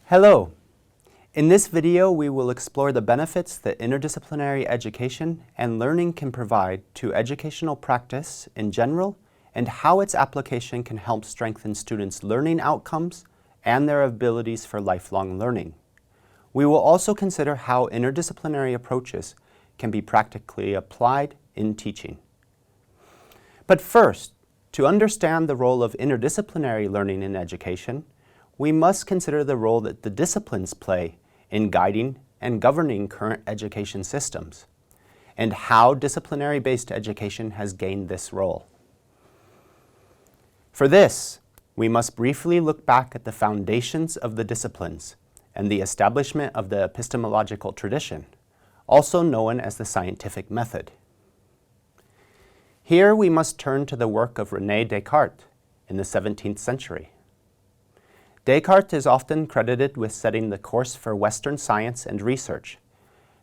Hello! In this video, we will explore the benefits that interdisciplinary education and learning can provide to educational practice in general and how its application can help strengthen students' learning outcomes and their abilities for lifelong learning. We will also consider how interdisciplinary approaches can be practically applied in teaching. But first, to understand the role of interdisciplinary learning in education, we must consider the role that the disciplines play in guiding and governing current education systems, and how disciplinary-based education has gained this role. For this, we must briefly look back at the foundations of the disciplines and the establishment of the epistemological tradition, also known as the scientific method. Here we must turn to the work of René Descartes in the 17th century. Descartes is often credited with setting the course for Western science and research,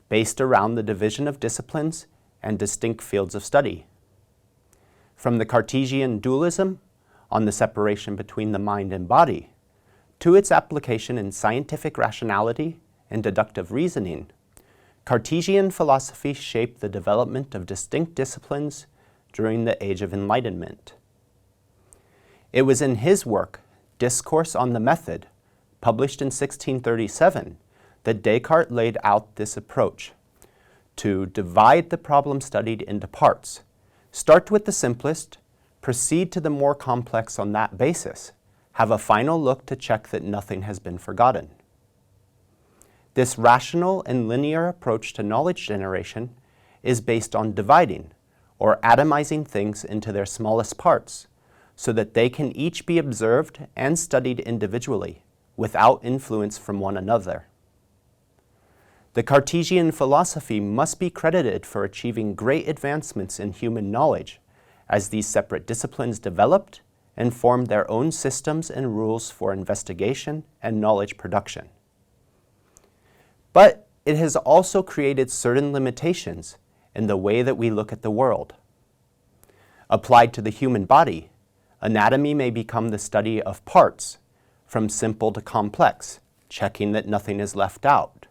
based around the division of disciplines and distinct fields of study. From the Cartesian dualism on the separation between the mind and body, to its application in scientific rationality and deductive reasoning, Cartesian philosophy shaped the development of distinct disciplines during the Age of Enlightenment. It was in his work, Discourse on the Method, published in 1637, that Descartes laid out this approach: to divide the problem studied into parts, start with the simplest, proceed to the more complex on that basis, have a final look to check that nothing has been forgotten. This rational and linear approach to knowledge generation is based on dividing, or atomizing things into their smallest parts, so that they can each be observed and studied individually, without influence from one another. The Cartesian philosophy must be credited for achieving great advancements in human knowledge, as these separate disciplines developed and formed their own systems and rules for investigation and knowledge production. But it has also created certain limitations in the way that we look at the world. Applied to the human body, anatomy may become the study of parts, from simple to complex, checking that nothing is left out.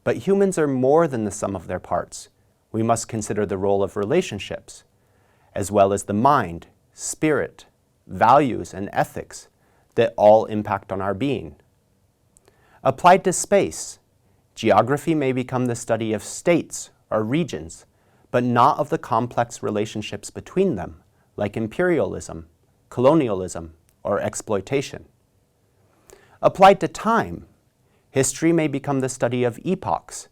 But humans are more than the sum of their parts. We must consider the role of relationships, as well as the mind, spirit, values, and ethics that all impact on our being. Applied to space, geography may become the study of states or regions, but not of the complex relationships between them, like imperialism, colonialism, or exploitation. Applied to time, history may become the study of epochs,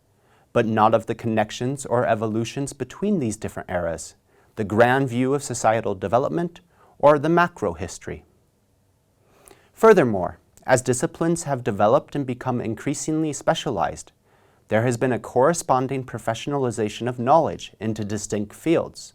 but not of the connections or evolutions between these different eras, the grand view of societal development, or the macro history. Furthermore, as disciplines have developed and become increasingly specialized, there has been a corresponding professionalization of knowledge into distinct fields.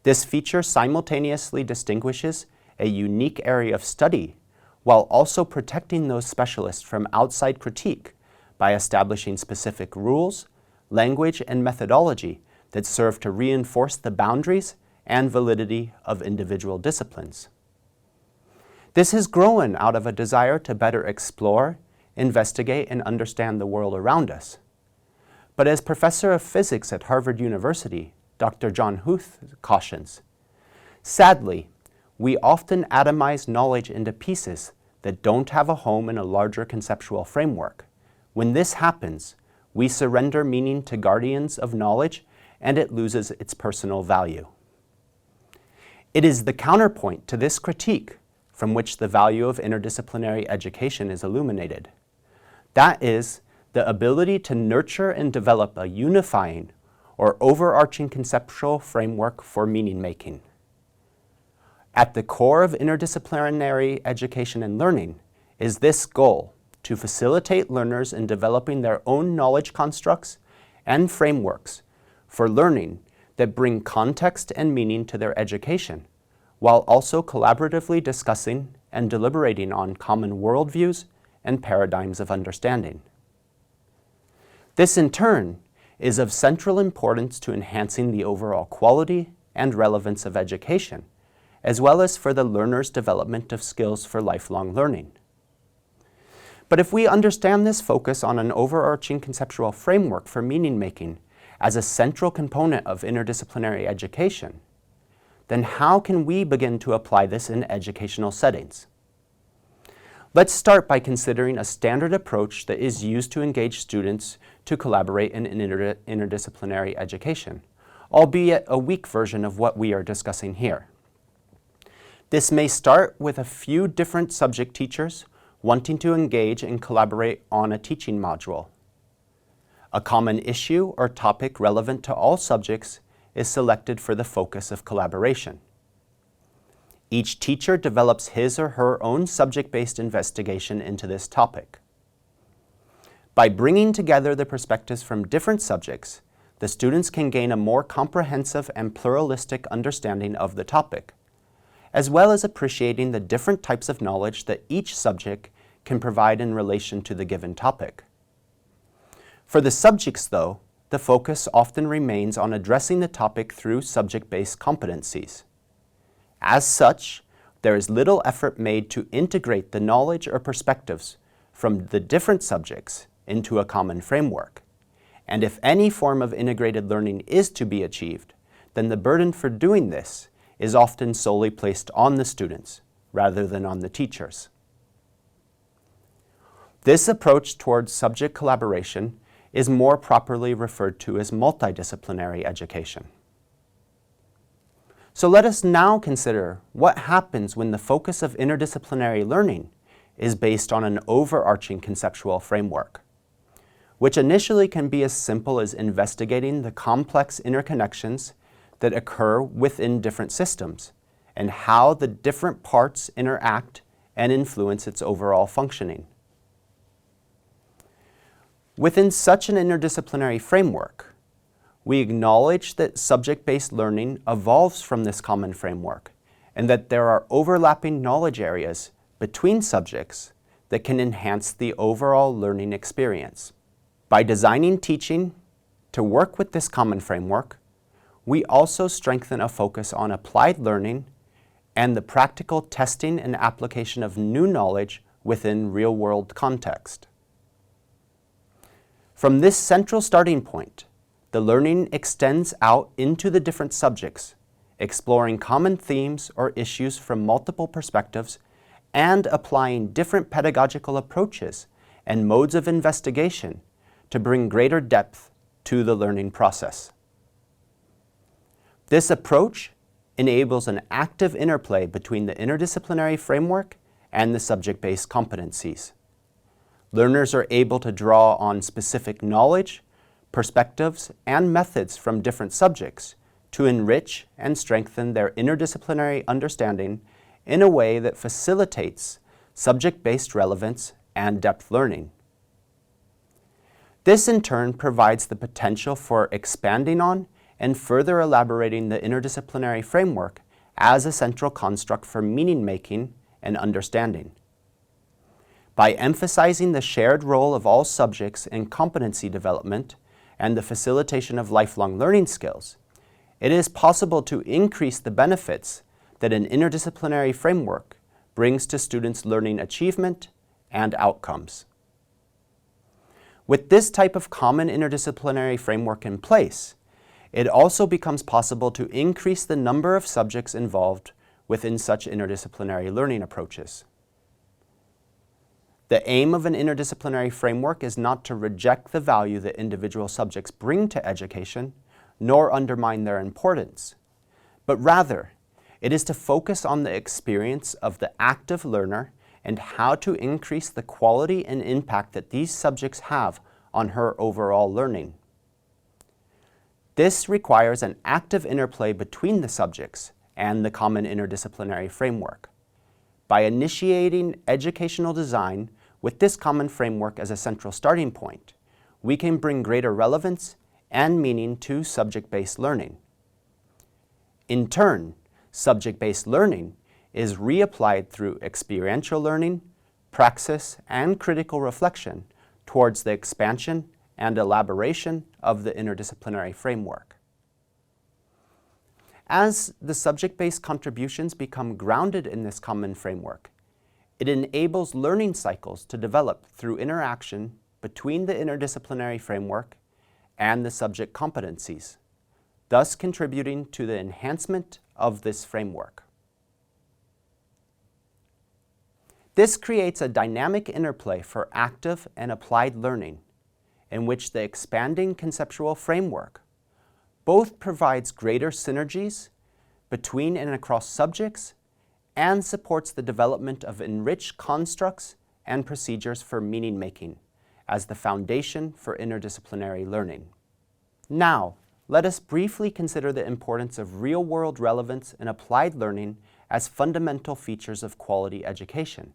This feature simultaneously distinguishes a unique area of study while also protecting those specialists from outside critique by establishing specific rules, language, and methodology that serve to reinforce the boundaries and validity of individual disciplines. This has grown out of a desire to better explore, investigate, and understand the world around us. But as professor of physics at Harvard University, Dr. John Huth cautions, sadly, we often atomize knowledge into pieces that don't have a home in a larger conceptual framework. When this happens, we surrender meaning to guardians of knowledge and it loses its personal value. It is the counterpoint to this critique from which the value of interdisciplinary education is illuminated. That is, the ability to nurture and develop a unifying or overarching conceptual framework for meaning-making. At the core of interdisciplinary education and learning is this goal: to facilitate learners in developing their own knowledge constructs and frameworks for learning that bring context and meaning to their education, while also collaboratively discussing and deliberating on common worldviews and paradigms of understanding. This, in turn, is of central importance to enhancing the overall quality and relevance of education, as well as for the learner's development of skills for lifelong learning. But if we understand this focus on an overarching conceptual framework for meaning making as a central component of interdisciplinary education, then how can we begin to apply this in educational settings? Let's start by considering a standard approach that is used to engage students to collaborate in interdisciplinary education, albeit a weak version of what we are discussing here. This may start with a few different subject teachers wanting to engage and collaborate on a teaching module. A common issue or topic relevant to all subjects is selected for the focus of collaboration. Each teacher develops his or her own subject-based investigation into this topic. By bringing together the perspectives from different subjects, the students can gain a more comprehensive and pluralistic understanding of the topic, as well as appreciating the different types of knowledge that each subject can provide in relation to the given topic. For the subjects, though, the focus often remains on addressing the topic through subject-based competencies. As such, there is little effort made to integrate the knowledge or perspectives from the different subjects into a common framework. And if any form of integrated learning is to be achieved, then the burden for doing this is often solely placed on the students rather than on the teachers. This approach towards subject collaboration is more properly referred to as multidisciplinary education. So let us now consider what happens when the focus of interdisciplinary learning is based on an overarching conceptual framework, which initially can be as simple as investigating the complex interconnections that occur within different systems and how the different parts interact and influence its overall functioning. Within such an interdisciplinary framework, we acknowledge that subject-based learning evolves from this common framework and that there are overlapping knowledge areas between subjects that can enhance the overall learning experience. By designing teaching to work with this common framework, we also strengthen a focus on applied learning and the practical testing and application of new knowledge within real-world context. From this central starting point, the learning extends out into the different subjects, exploring common themes or issues from multiple perspectives and applying different pedagogical approaches and modes of investigation to bring greater depth to the learning process. This approach enables an active interplay between the interdisciplinary framework and the subject-based competencies. Learners are able to draw on specific knowledge, perspectives, and methods from different subjects to enrich and strengthen their interdisciplinary understanding in a way that facilitates subject-based relevance and depth learning. This in turn provides the potential for expanding on and further elaborating the interdisciplinary framework as a central construct for meaning-making and understanding. By emphasizing the shared role of all subjects in competency development and the facilitation of lifelong learning skills, it is possible to increase the benefits that an interdisciplinary framework brings to students' learning achievement and outcomes. With this type of common interdisciplinary framework in place, it also becomes possible to increase the number of subjects involved within such interdisciplinary learning approaches. The aim of an interdisciplinary framework is not to reject the value that individual subjects bring to education, nor undermine their importance, but rather, it is to focus on the experience of the active learner and how to increase the quality and impact that these subjects have on her overall learning. This requires an active interplay between the subjects and the common interdisciplinary framework. By initiating educational design with this common framework as a central starting point, we can bring greater relevance and meaning to subject-based learning. In turn, subject-based learning is reapplied through experiential learning, praxis, and critical reflection towards the expansion and elaboration of the interdisciplinary framework. As the subject-based contributions become grounded in this common framework, It enables learning cycles to develop through interaction between the interdisciplinary framework and the subject competencies, thus contributing to the enhancement of this framework. This creates a dynamic interplay for active and applied learning, in which the expanding conceptual framework both provides greater synergies between and across subjects and supports the development of enriched constructs and procedures for meaning-making as the foundation for interdisciplinary learning. Now, let us briefly consider the importance of real-world relevance in applied learning as fundamental features of quality education.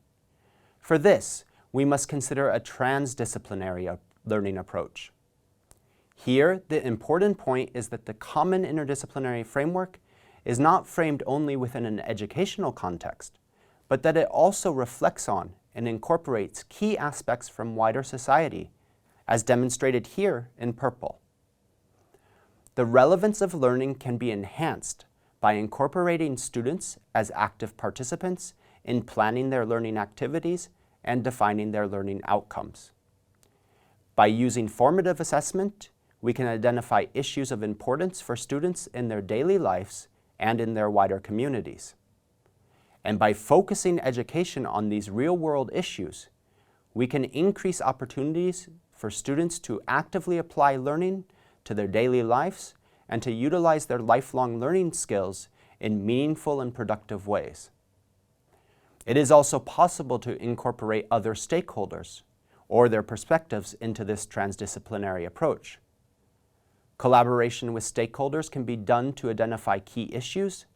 For this, we must consider a transdisciplinary learning approach. Here, the important point is that the common interdisciplinary framework is not framed only within an educational context, but that it also reflects on and incorporates key aspects from wider society, as demonstrated here in purple. The relevance of learning can be enhanced by incorporating students as active participants in planning their learning activities and defining their learning outcomes. By using formative assessment, we can identify issues of importance for students in their daily lives and in their wider communities. And by focusing education on these real-world issues, we can increase opportunities for students to actively apply learning to their daily lives and to utilize their lifelong learning skills in meaningful and productive ways. It is also possible to incorporate other stakeholders or their perspectives into this transdisciplinary approach. Collaboration with stakeholders can be done to identify key issues,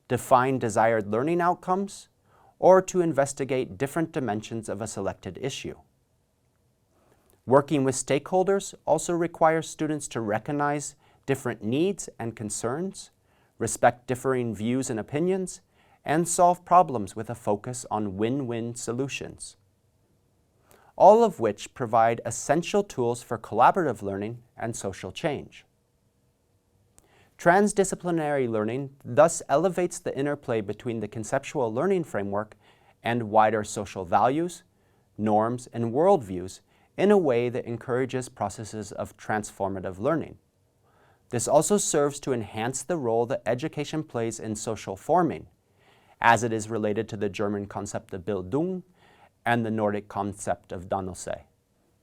define desired learning outcomes, or to investigate different dimensions of a selected issue. Working with stakeholders also requires students to recognize different needs and concerns, respect differing views and opinions, and solve problems with a focus on win-win solutions. All of which provide essential tools for collaborative learning and social change. Transdisciplinary learning thus elevates the interplay between the conceptual learning framework and wider social values, norms, and worldviews in a way that encourages processes of transformative learning. This also serves to enhance the role that education plays in social forming, as it is related to the German concept of Bildung and the Nordic concept of Dannelse.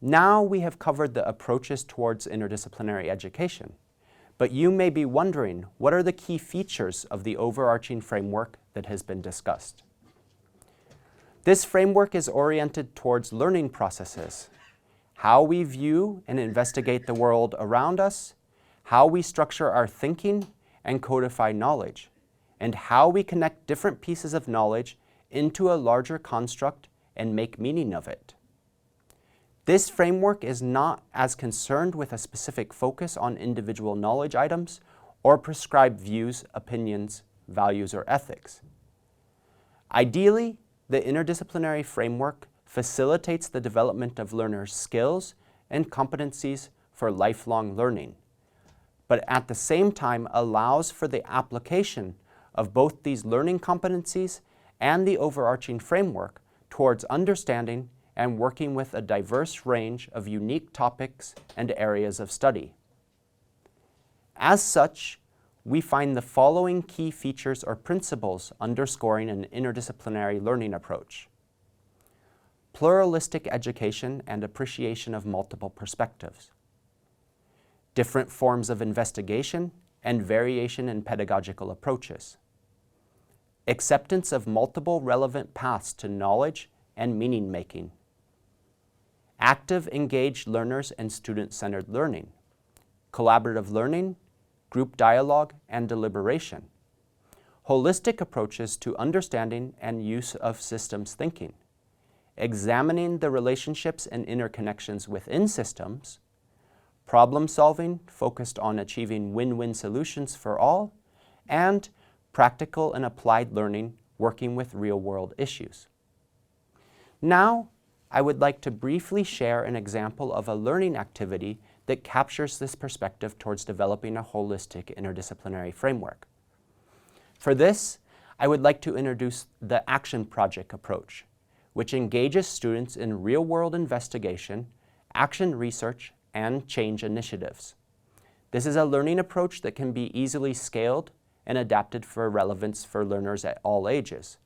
Now we have covered the approaches towards interdisciplinary education, but you may be wondering, what are the key features of the overarching framework that has been discussed? This framework is oriented towards learning processes, how we view and investigate the world around us, how we structure our thinking and codify knowledge, and how we connect different pieces of knowledge into a larger construct and make meaning of it. This framework is not as concerned with a specific focus on individual knowledge items or prescribed views, opinions, values, or ethics. Ideally, the interdisciplinary framework facilitates the development of learners' skills and competencies for lifelong learning, but at the same time allows for the application of both these learning competencies and the overarching framework towards understanding and working with a diverse range of unique topics and areas of study. As such, we find the following key features or principles underscoring an interdisciplinary learning approach: pluralistic education and appreciation of multiple perspectives, different forms of investigation and variation in pedagogical approaches, acceptance of multiple relevant paths to knowledge and meaning-making, active, engaged learners and student-centered learning, collaborative learning, group dialogue, and deliberation, holistic approaches to understanding and use of systems thinking, examining the relationships and interconnections within systems, problem solving focused on achieving win-win solutions for all, and practical and applied learning working with real-world issues. Now, I would like to briefly share an example of a learning activity that captures this perspective towards developing a holistic interdisciplinary framework. For this, I would like to introduce the action project approach, which engages students in real-world investigation, action research, and change initiatives. This is a learning approach that can be easily scaled and adapted for relevance for learners at all ages.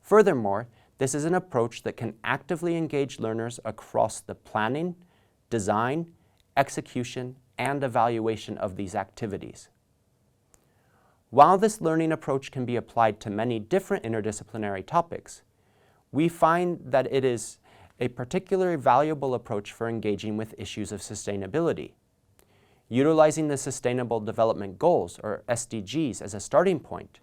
Furthermore, this is an approach that can actively engage learners across the planning, design, execution, and evaluation of these activities. While this learning approach can be applied to many different interdisciplinary topics, we find that it is a particularly valuable approach for engaging with issues of sustainability. Utilizing the Sustainable Development Goals, or SDGs, as a starting point,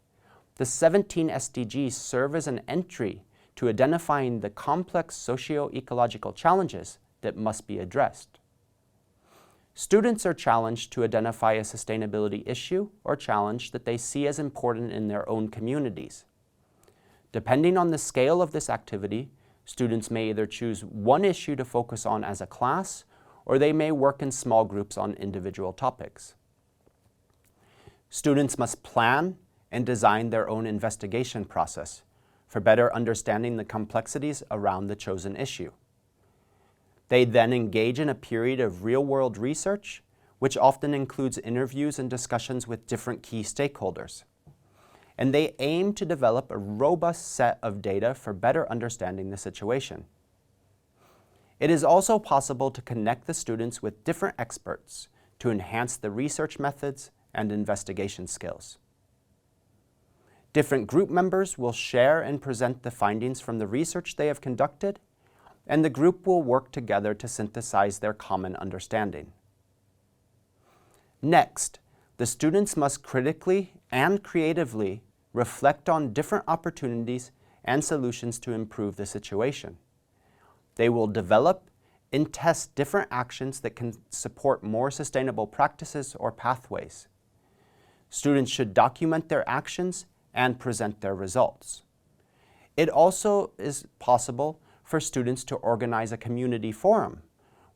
the 17 SDGs serve as an entry to identifying the complex socio-ecological challenges that must be addressed. Students are challenged to identify a sustainability issue or challenge that they see as important in their own communities. Depending on the scale of this activity, students may either choose one issue to focus on as a class, or they may work in small groups on individual topics. Students must plan and design their own investigation process for better understanding the complexities around the chosen issue. They then engage in a period of real-world research, which often includes interviews and discussions with different key stakeholders. And they aim to develop a robust set of data for better understanding the situation. It is also possible to connect the students with different experts to enhance the research methods and investigation skills. Different group members will share and present the findings from the research they have conducted, and the group will work together to synthesize their common understanding. Next, the students must critically and creatively reflect on different opportunities and solutions to improve the situation. They will develop and test different actions that can support more sustainable practices or pathways. Students should document their actions and present their results. It also is possible for students to organize a community forum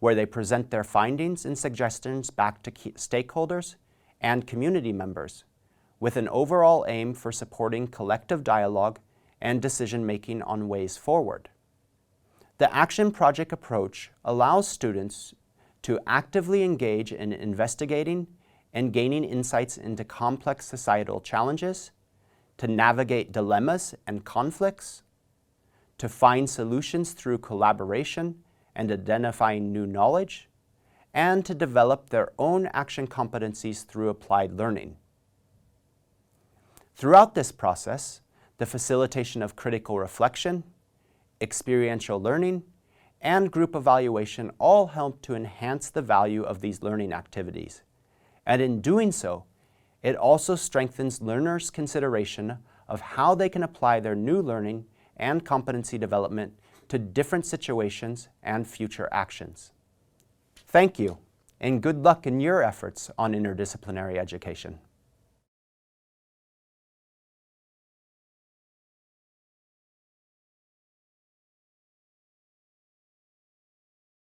where they present their findings and suggestions back to stakeholders and community members, with an overall aim for supporting collective dialogue and decision-making on ways forward. The action project approach allows students to actively engage in investigating and gaining insights into complex societal challenges, to navigate dilemmas and conflicts, to find solutions through collaboration and identifying new knowledge, and to develop their own action competencies through applied learning. Throughout this process, the facilitation of critical reflection, experiential learning, and group evaluation all help to enhance the value of these learning activities. And in doing so, it also strengthens learners' consideration of how they can apply their new learning and competency development to different situations and future actions. Thank you, and good luck in your efforts on interdisciplinary education.